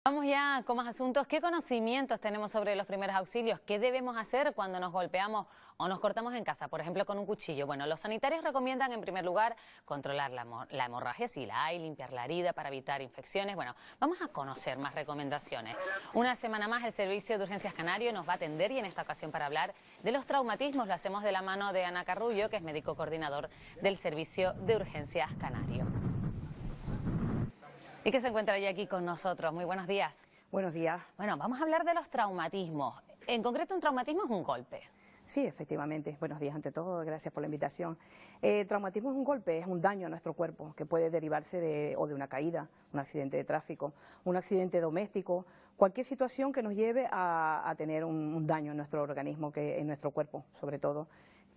Vamos ya con más asuntos. ¿Qué conocimientos tenemos sobre los primeros auxilios? ¿Qué debemos hacer cuando nos golpeamos o nos cortamos en casa, por ejemplo, con un cuchillo? Bueno, los sanitarios recomiendan en primer lugar controlar la hemorragia si la hay, limpiar la herida para evitar infecciones. Bueno, vamos a conocer más recomendaciones. Una semana más el Servicio de Urgencias Canario nos va a atender y en esta ocasión para hablar de los traumatismos lo hacemos de la mano de Ana Carrullo, que es médico coordinador del Servicio de Urgencias Canario. Y que se encuentra ya aquí con nosotros. Muy buenos días. Buenos días. Bueno, vamos a hablar de los traumatismos. En concreto, un traumatismo es un golpe. Sí, efectivamente. Buenos días ante todo, gracias por la invitación. Traumatismo es un golpe, es un daño a nuestro cuerpo que puede derivarse de una caída, un accidente de tráfico, un accidente doméstico, cualquier situación que nos lleve a tener un daño en nuestro organismo, en nuestro cuerpo sobre todo.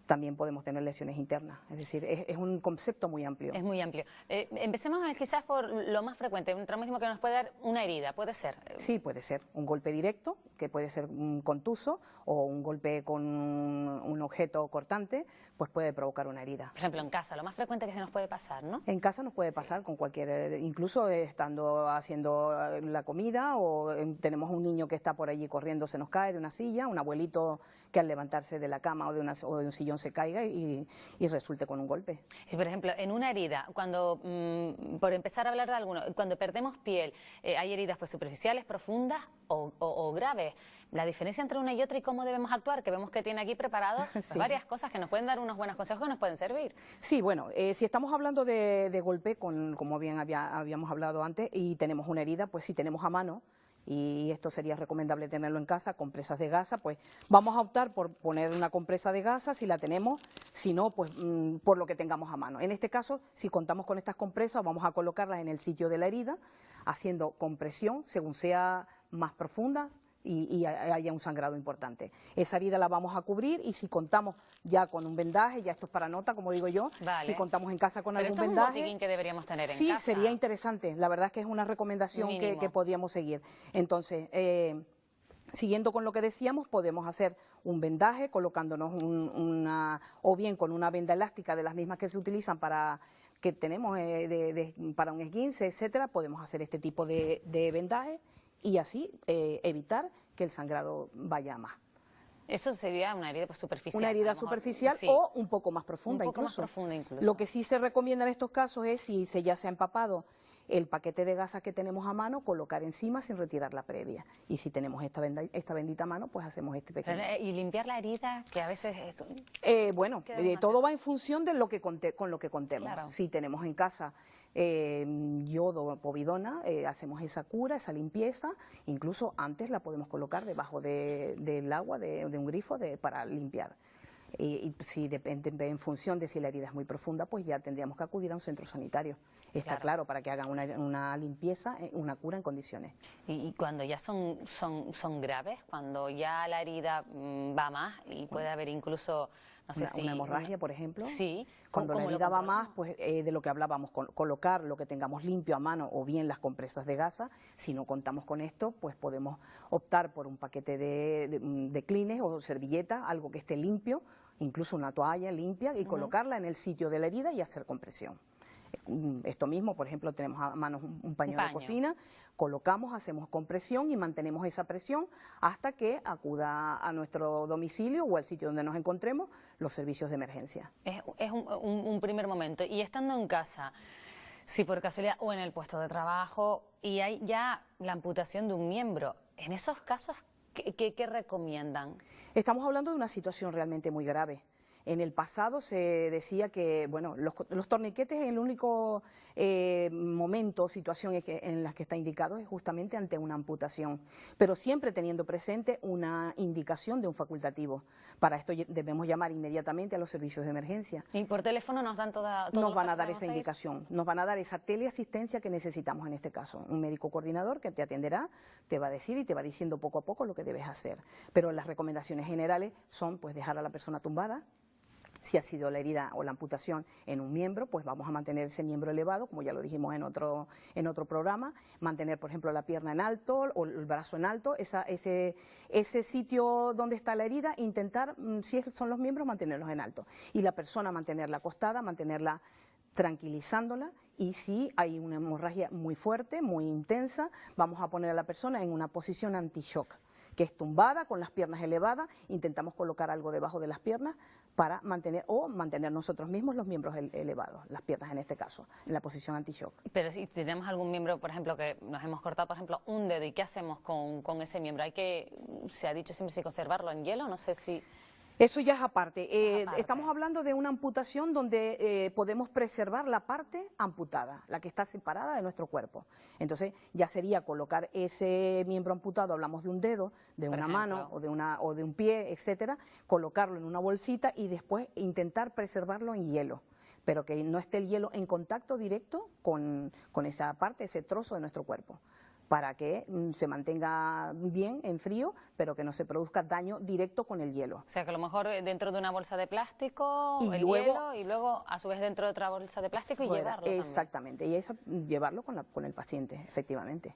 También podemos tener lesiones internas, es decir, es un concepto muy amplio. Es muy amplio. Empecemos quizás por lo más frecuente, un traumatismo que nos puede dar una herida, ¿puede ser? Sí, puede ser un golpe directo, que puede ser un contuso, o un golpe con un objeto cortante, pues puede provocar una herida. Por ejemplo, en casa, lo más frecuente que se nos puede pasar, ¿no? En casa nos puede pasar con cualquier, incluso estando haciendo la comida o tenemos un niño que está por allí corriendo, se nos cae de una silla, un abuelito que al levantarse de la cama o de un sillón se caiga y resulte con un golpe. Sí, por ejemplo, en una herida, cuando, por empezar a hablar de alguno, cuando perdemos piel, hay heridas pues superficiales, profundas o graves. La diferencia entre una y otra y cómo debemos actuar, que vemos que tiene aquí preparado pues, Sí. varias cosas que nos pueden dar unos buenos consejos que nos pueden servir. Sí, bueno, si estamos hablando de golpe, como bien habíamos hablado antes, y tenemos una herida, pues si tenemos a mano, y esto sería recomendable tenerlo en casa, compresas de gasa, pues vamos a optar por poner una compresa de gasa si la tenemos, si no, pues por lo que tengamos a mano. En este caso, si contamos con estas compresas, vamos a colocarlas en el sitio de la herida, haciendo compresión según sea más profunda y haya un sangrado importante. Esa herida la vamos a cubrir y si contamos ya con un vendaje, ya esto es para nota, como digo yo, Vale. si contamos en casa con Pero algún esto es un vendaje... botiquín que deberíamos tener en Sí, casa. sería interesante. La verdad es que es una recomendación que podríamos seguir. Entonces, siguiendo con lo que decíamos, podemos hacer un vendaje colocándonos o bien con una venda elástica de las mismas que se utilizan para que tenemos para un esguince, etcétera. Podemos hacer este tipo de vendaje y así evitar que el sangrado vaya a más. Eso sería una herida pues, superficial. Una herida superficial sí. O un poco más profunda, un poco más profunda incluso. Lo que sí se recomienda en estos casos es, si ya se ha empapado el paquete de gasas que tenemos a mano, colocar encima sin retirar la previa. Y si tenemos esta bendita mano, pues hacemos este pequeño. Y limpiar la herida, que a veces... Bueno, todo va en función de lo que con lo que contemos. Claro. Si tenemos en casa yodo, povidona, hacemos esa cura, esa limpieza, incluso antes la podemos colocar debajo del agua, de un grifo para limpiar. Y si depende en función de si la herida es muy profunda, pues ya tendríamos que acudir a un centro sanitario. Está claro, para que hagan una limpieza, una cura en condiciones. Y cuando ya son graves, cuando ya la herida va más y puede haber incluso, no sé si... Una hemorragia, por ejemplo. Sí. Cuando la herida va más, pues de lo que hablábamos, colocar lo que tengamos limpio a mano o bien las compresas de gasa. Si no contamos con esto, pues podemos optar por un paquete de clines o servilleta, algo que esté limpio, incluso una toalla limpia y colocarla en el sitio de la herida y hacer compresión. Esto mismo, por ejemplo, tenemos a mano un paño de cocina, colocamos, hacemos compresión y mantenemos esa presión hasta que acuda a nuestro domicilio o al sitio donde nos encontremos los servicios de emergencia. Es un primer momento. Y estando en casa, si por casualidad o en el puesto de trabajo y hay ya la amputación de un miembro, en esos casos, ¿qué recomiendan? Estamos hablando de una situación realmente muy grave. En el pasado se decía que bueno, los torniquetes en el único momento o situación en las que está indicado es justamente ante una amputación, pero siempre teniendo presente una indicación de un facultativo. Para esto debemos llamar inmediatamente a los servicios de emergencia. ¿Y por teléfono nos dan nos van a dar esa indicación, nos van a dar esa teleasistencia que necesitamos en este caso. Un médico coordinador que te atenderá, te va a decir y te va diciendo poco a poco lo que debes hacer. Pero las recomendaciones generales son pues dejar a la persona tumbada. Si ha sido la herida o la amputación en un miembro, pues vamos a mantener ese miembro elevado, como ya lo dijimos en otro programa, mantener, por ejemplo, la pierna en alto o el brazo en alto, ese sitio donde está la herida, intentar, si son los miembros, mantenerlos en alto. Y la persona mantenerla acostada, mantenerla tranquilizándola, y si hay una hemorragia muy fuerte, muy intensa, vamos a poner a la persona en una posición anti-shock, que es tumbada, con las piernas elevadas. Intentamos colocar algo debajo de las piernas para mantener nosotros mismos los miembros elevados, las piernas en este caso, en la posición anti-shock. Pero si tenemos algún miembro, por ejemplo, que nos hemos cortado, por ejemplo, un dedo, ¿y qué hacemos con ese miembro? Se ha dicho siempre si conservarlo en hielo, no sé si... Eso ya es aparte. Estamos hablando de una amputación donde podemos preservar la parte amputada, la que está separada de nuestro cuerpo. Entonces ya sería colocar ese miembro amputado, hablamos de un dedo, de una mano o de un pie, etcétera, colocarlo en una bolsita y después intentar preservarlo en hielo, pero que no esté el hielo en contacto directo con esa parte, ese trozo de nuestro cuerpo, para que se mantenga bien en frío, pero que no se produzca daño directo con el hielo. O sea, que a lo mejor dentro de una bolsa de plástico, y el luego, hielo, y luego a su vez dentro de otra bolsa de plástico y llevarlo exactamente, también. y eso llevarlo con el paciente, efectivamente.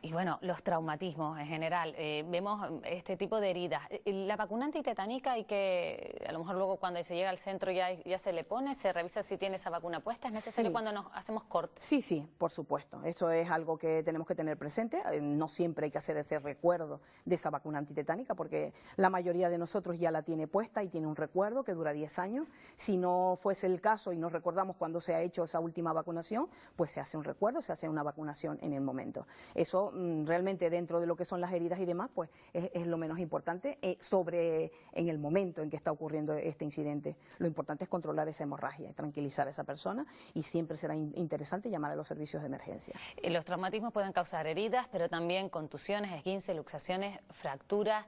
Y bueno, los traumatismos en general, vemos este tipo de heridas. La vacuna antitetánica hay que, a lo mejor luego cuando se llega al centro ya se le pone, se revisa si tiene esa vacuna puesta, ¿es necesario cuando nos hacemos cortes? Sí, sí, por supuesto, eso es algo que tenemos que tener presente. No siempre hay que hacer ese recuerdo de esa vacuna antitetánica, porque la mayoría de nosotros ya la tiene puesta y tiene un recuerdo que dura 10 años. Si no fuese el caso y nos recordamos cuando se ha hecho esa última vacunación, pues se hace un recuerdo, se hace una vacunación en el momento. Eso realmente dentro de lo que son las heridas y demás, pues es lo menos importante en el momento en que está ocurriendo este incidente. Lo importante es controlar esa hemorragia, tranquilizar a esa persona, y siempre será interesante llamar a los servicios de emergencia. Los traumatismos pueden causar heridas, pero también contusiones, esguinces, luxaciones, fracturas.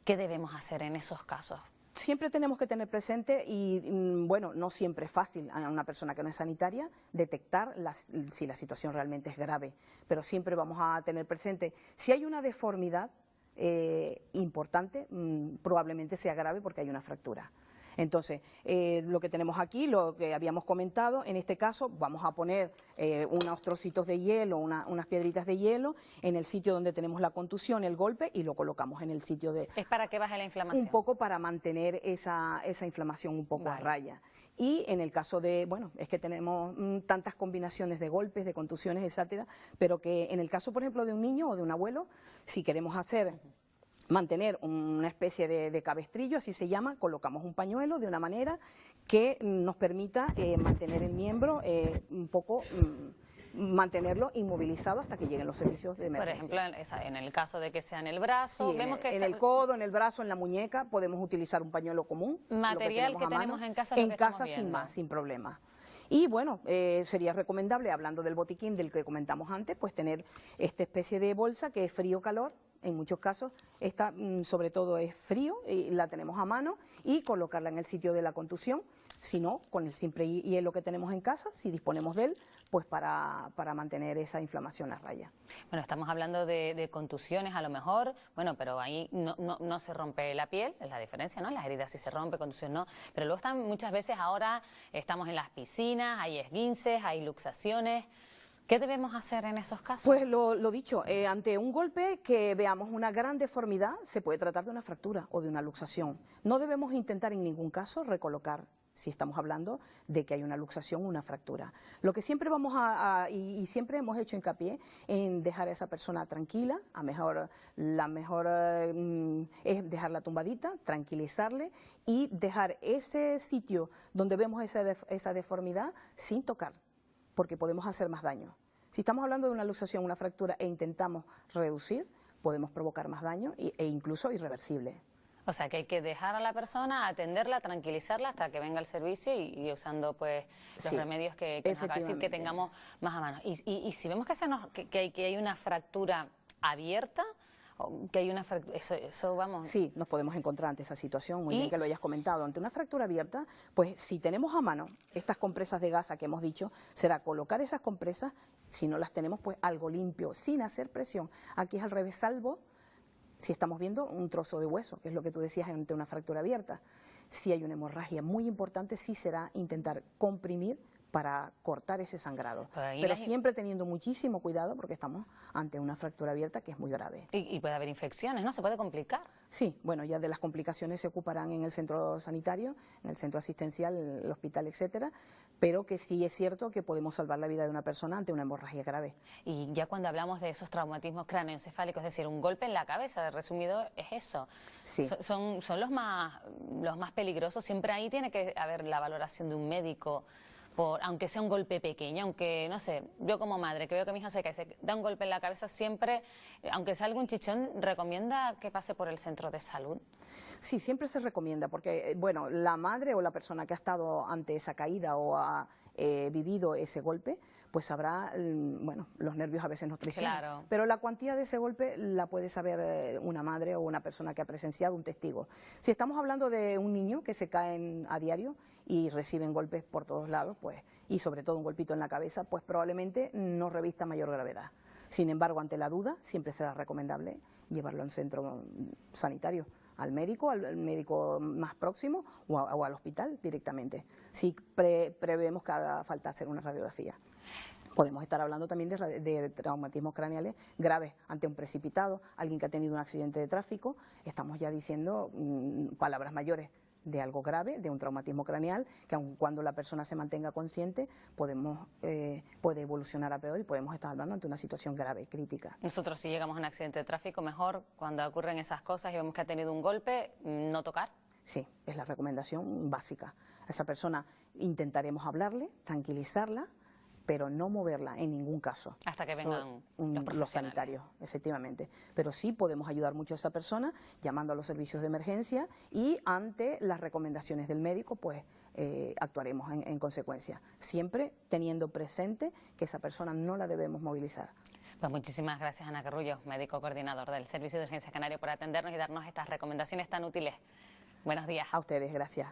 ¿Qué debemos hacer en esos casos? Siempre tenemos que tener presente, y bueno, no siempre es fácil a una persona que no es sanitaria detectar si la situación realmente es grave, pero siempre vamos a tener presente, si hay una deformidad importante, probablemente sea grave porque hay una fractura. Entonces, lo que tenemos aquí, lo que habíamos comentado, en este caso vamos a poner unos trocitos de hielo, unas piedritas de hielo en el sitio donde tenemos la contusión, el golpe, y lo colocamos en el sitio de... ¿Es para que baje la inflamación? Un poco para mantener esa inflamación un poco a raya. Y en el caso de, bueno, es que tenemos tantas combinaciones de golpes, de contusiones, etcétera, pero que en el caso, por ejemplo, de un niño o de un abuelo, si queremos mantener una especie de cabestrillo, así se llama, colocamos un pañuelo de una manera que nos permita mantener el miembro un poco, mantenerlo inmovilizado hasta que lleguen los servicios de emergencia. Por ejemplo, en el caso de que sea en el brazo, sí, vemos que en el codo, en el brazo, en la muñeca, podemos utilizar un pañuelo común. Material que tenemos en casa. En casa sin más, sin problema. Y bueno, sería recomendable, hablando del botiquín del que comentamos antes, pues tener esta especie de bolsa que es frío-calor. En muchos casos, esta sobre todo es frío, y la tenemos a mano, y colocarla en el sitio de la contusión, si no, con el simple hielo que tenemos en casa, si disponemos de él, pues para mantener esa inflamación a raya. Bueno, estamos hablando de contusiones a lo mejor, bueno, pero ahí no se rompe la piel, es la diferencia, ¿no? Las heridas sí se rompe, contusión no, pero luego están muchas veces ahora, estamos en las piscinas, hay esguinces, hay luxaciones. ¿Qué debemos hacer en esos casos? Pues lo dicho, ante un golpe que veamos una gran deformidad, se puede tratar de una fractura o de una luxación. No debemos intentar en ningún caso recolocar, si estamos hablando de que hay una luxación o una fractura. Lo que siempre vamos y siempre hemos hecho hincapié en dejar a esa persona tranquila, la mejor es dejarla tumbadita, tranquilizarle y dejar ese sitio donde vemos esa deformidad sin tocar, porque podemos hacer más daño. Si estamos hablando de una luxación, una fractura, e intentamos reducir, podemos provocar más daño e incluso irreversible. O sea, que hay que dejar a la persona, atenderla, tranquilizarla hasta que venga el servicio y usando pues los remedios que nos acaba de decir que tengamos más a mano. Y si vemos que hay una fractura abierta, que hay una fractura, eso vamos... Sí, nos podemos encontrar ante esa situación, muy bien que lo hayas comentado. Ante una fractura abierta, pues si tenemos a mano estas compresas de gasa que hemos dicho, será colocar esas compresas, si no las tenemos, pues algo limpio, sin hacer presión. Aquí es al revés, salvo si estamos viendo un trozo de hueso, que es lo que tú decías ante una fractura abierta. Si hay una hemorragia muy importante, sí será intentar comprimir para cortar ese sangrado, Ahí pero las- siempre teniendo muchísimo cuidado porque estamos ante una fractura abierta que es muy grave. Y puede haber infecciones, ¿no? Se puede complicar. Sí, bueno, ya de las complicaciones se ocuparán en el centro sanitario, en el centro asistencial, en el hospital, etcétera, pero que sí es cierto que podemos salvar la vida de una persona ante una hemorragia grave. Y ya cuando hablamos de esos traumatismos cráneoencefálicos, es decir, un golpe en la cabeza, de resumido, es eso. Sí. Son los más peligrosos. Siempre ahí tiene que haber la valoración de un médico, aunque sea un golpe pequeño, aunque, no sé, yo como madre que veo que mi hijo se cae, se da un golpe en la cabeza, siempre, aunque salga un chichón, ¿recomienda que pase por el centro de salud? Sí, siempre se recomienda porque, bueno, la madre o la persona que ha estado ante esa caída o ha vivido ese golpe, pues sabrá, bueno, los nervios a veces nos traicionan. Claro. Pero la cuantía de ese golpe la puede saber una madre o una persona que ha presenciado, un testigo. Si estamos hablando de un niño que se cae a diario y reciben golpes por todos lados, pues, y sobre todo un golpito en la cabeza, pues probablemente no revista mayor gravedad. Sin embargo, ante la duda, siempre será recomendable llevarlo al centro sanitario, al médico más próximo o al hospital directamente, si prevemos que haga falta hacer una radiografía. Podemos estar hablando también de traumatismos craneales graves ante un precipitado, alguien que ha tenido un accidente de tráfico. Estamos ya diciendo palabras mayores de algo grave, de un traumatismo craneal, que aun cuando la persona se mantenga consciente, puede evolucionar a peor y podemos estar hablando ante una situación grave, crítica. Nosotros, si llegamos a un accidente de tráfico, mejor cuando ocurren esas cosas y vemos que ha tenido un golpe, no tocar. Sí, es la recomendación básica. A esa persona intentaremos hablarle, tranquilizarla, pero no moverla en ningún caso. Hasta que vengan los los profesionales. sanitarios, efectivamente. Pero sí podemos ayudar mucho a esa persona llamando a los servicios de emergencia y ante las recomendaciones del médico, pues actuaremos en consecuencia. Siempre teniendo presente que esa persona no la debemos movilizar. Pues muchísimas gracias, Ana Carrullo, médico coordinador del Servicio de Urgencias Canario, por atendernos y darnos estas recomendaciones tan útiles. Buenos días. A ustedes, gracias.